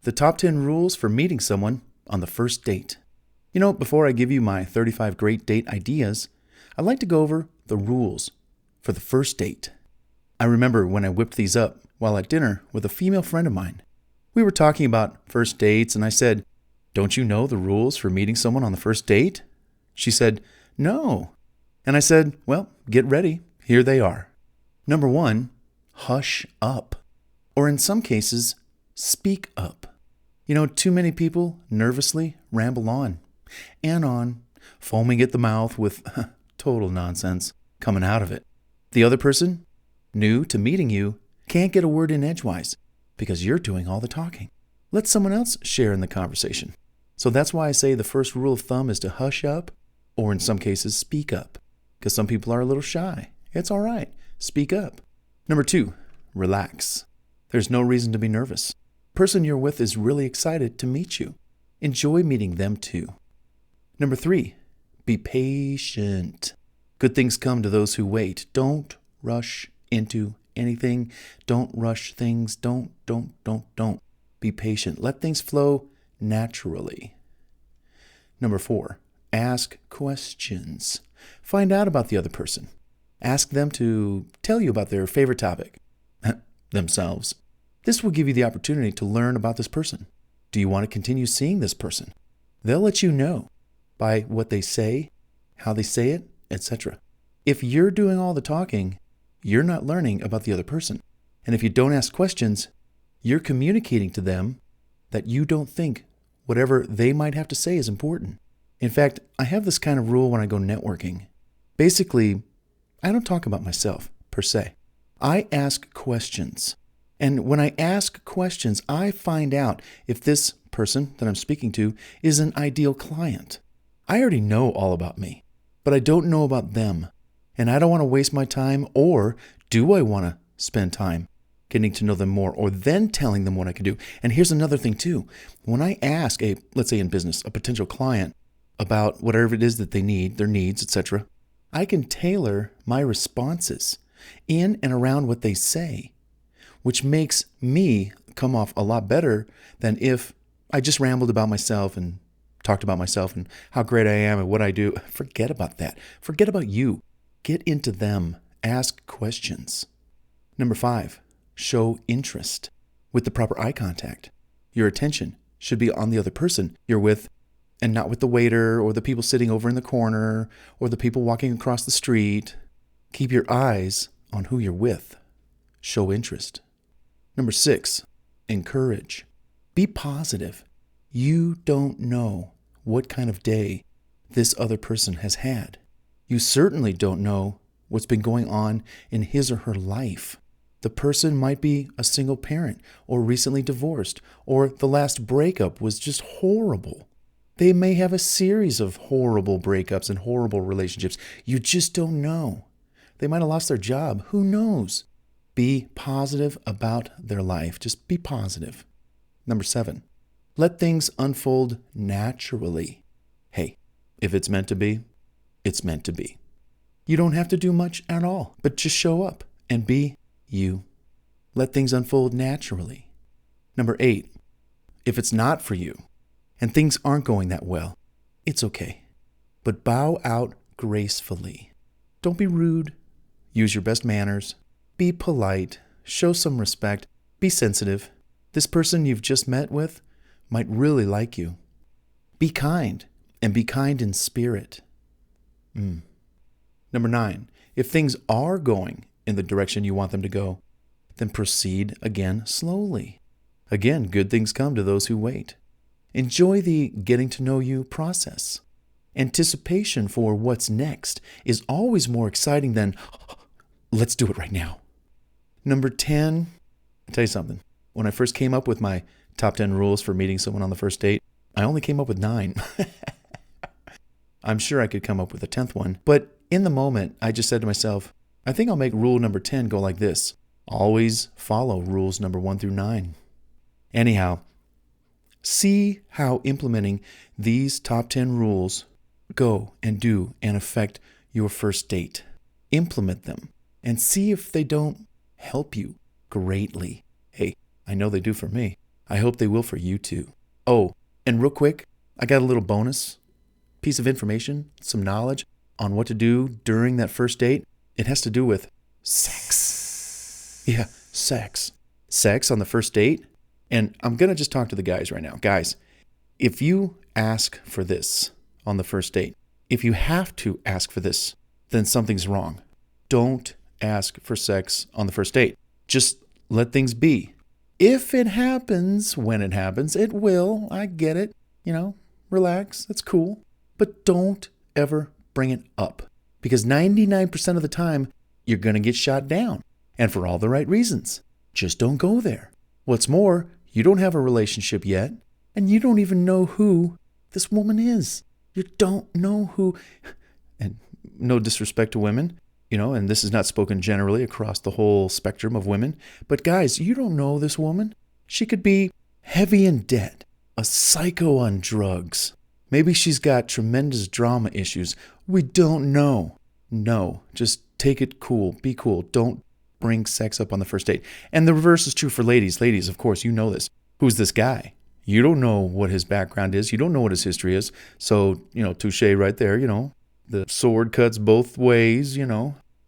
The top 10 rules for meeting someone on the first date. Before I give you my 35 great date ideas, I'd like to go over the rules for the first date. I remember when I whipped these up while at dinner with a female friend of mine. We were talking about first dates, and I said, "Don't you know the rules for meeting someone on the first date?" She said, "No." And I said, "Well, get ready. Here they are. Number 1, hush up. Or in some cases, speak up. Too many people nervously ramble on, foaming at the mouth with total nonsense coming out of it. The other person, new to meeting you, can't get a word in edgewise because you're doing all the talking. Let someone else share in the conversation. So that's why I say the first rule of thumb is to hush up, or in some cases, speak up, because some people are a little shy. It's all right. Speak up. Number 2, relax. There's no reason to be nervous. The person you're with is really excited to meet you. Enjoy meeting them too. Number 3, be patient. Good things come to those who wait. Don't rush into anything. Don't rush things. Don't. Be patient. Let things flow naturally. Number 4, ask questions. Find out about the other person. Ask them to tell you about their favorite topic, themselves. This will give you the opportunity to learn about this person. Do you want to continue seeing this person? They'll let you know by what they say, how they say it, etc. If you're doing all the talking, you're not learning about the other person. And if you don't ask questions, you're communicating to them that you don't think whatever they might have to say is important. In fact, I have this kind of rule when I go networking. Basically, I don't talk about myself, per se. I ask questions. And when I ask questions, I find out if this person that I'm speaking to is an ideal client. I already know all about me, but I don't know about them. And I don't want to waste my time, or do I want to spend time getting to know them more, or then telling them what I can do? And here's another thing too. When I ask let's say in business, a potential client about whatever it is that they need, their needs, etc., I can tailor my responses in and around what they say, which makes me come off a lot better than if I just rambled about myself and talked about myself and how great I am and what I do. Forget about that. Forget about you. Get into them. Ask questions. Number 5, show interest with the proper eye contact. Your attention should be on the other person you're with and not with the waiter or the people sitting over in the corner or the people walking across the street. Keep your eyes on who you're with. Show interest. Number 6, encourage. Be positive. You don't know what kind of day this other person has had. You certainly don't know what's been going on in his or her life. The person might be a single parent or recently divorced, or the last breakup was just horrible. They may have a series of horrible breakups and horrible relationships. You just don't know. They might have lost their job. Who knows? Be positive about their life. Just be positive. Number 7, let things unfold naturally. Hey, if it's meant to be, it's meant to be. You don't have to do much at all, but just show up and be you. Let things unfold naturally. Number 8, if it's not for you and things aren't going that well, it's okay. But bow out gracefully. Don't be rude. Use your best manners. Be polite. Show some respect. Be sensitive. This person you've just met with might really like you. Be kind, and be kind in spirit. Number 9, if things are going in the direction you want them to go, then proceed again slowly. Again, good things come to those who wait. Enjoy the getting to know you process. Anticipation for what's next is always more exciting than, let's do it right now. Number 10, I'll tell you something. When I first came up with my top 10 rules for meeting someone on the first date, I only came up with 9. I'm sure I could come up with a 10th one, but in the moment, I just said to myself, I think I'll make rule number 10 go like this. Always follow rules number 1 through 9. Anyhow, see how implementing these top 10 rules go and do and affect your first date. Implement them and see if they don't help you greatly. Hey, I know they do for me. I hope they will for you too. Oh, and real quick, I got a little bonus piece of information, some knowledge on what to do during that first date. It has to do with sex. Yeah, sex. Sex on the first date. And I'm going to just talk to the guys right now. Guys, if you ask for this on the first date, if you have to ask for this, then something's wrong. Don't ask for sex on the first date. Just let things be. If it happens, when it happens, it will. I get it. Relax. That's cool. But don't ever bring it up. Because 99% of the time, you're going to get shot down. And for all the right reasons. Just don't go there. What's more, you don't have a relationship yet. And you don't even know who this woman is. You don't know who. And no disrespect to women. And this is not spoken generally across the whole spectrum of women. But guys, you don't know this woman. She could be heavy in debt, a psycho on drugs. Maybe she's got tremendous drama issues. We don't know. No, just take it cool. Be cool. Don't bring sex up on the first date. And the reverse is true for ladies. Ladies, of course, you know this. Who's this guy? You don't know what his background is. You don't know what his history is. So, touche right there, The sword cuts both ways,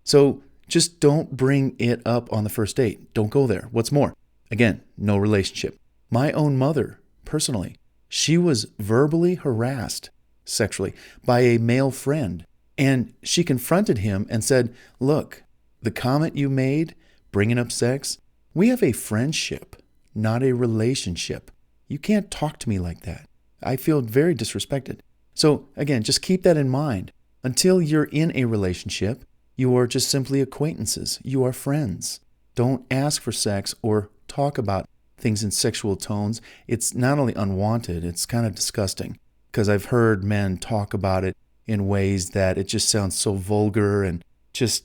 So just don't bring it up on the first date. Don't go there. What's more, again, no relationship. My own mother, personally, she was verbally harassed sexually by a male friend. And she confronted him and said, look, the comment you made, bringing up sex, we have a friendship, not a relationship. You can't talk to me like that. I feel very disrespected. So again, just keep that in mind. Until you're in a relationship, you are just simply acquaintances. You are friends. Don't ask for sex or talk about things in sexual tones. It's not only unwanted, it's kind of disgusting. Because I've heard men talk about it in ways that it just sounds so vulgar and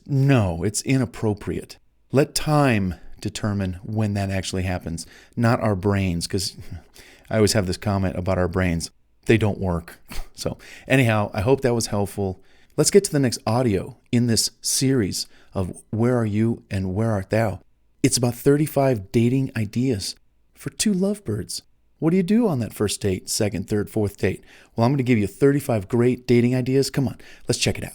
no, it's inappropriate. Let time determine when that actually happens, not our brains. Because I always have this comment about our brains. They don't work. So anyhow, I hope that was helpful. Let's get to the next audio in this series of Where Are You and Where Art Thou? It's about 35 dating ideas for two lovebirds. What do you do on that first date, second, third, fourth date? Well, I'm going to give you 35 great dating ideas. Come on, let's check it out.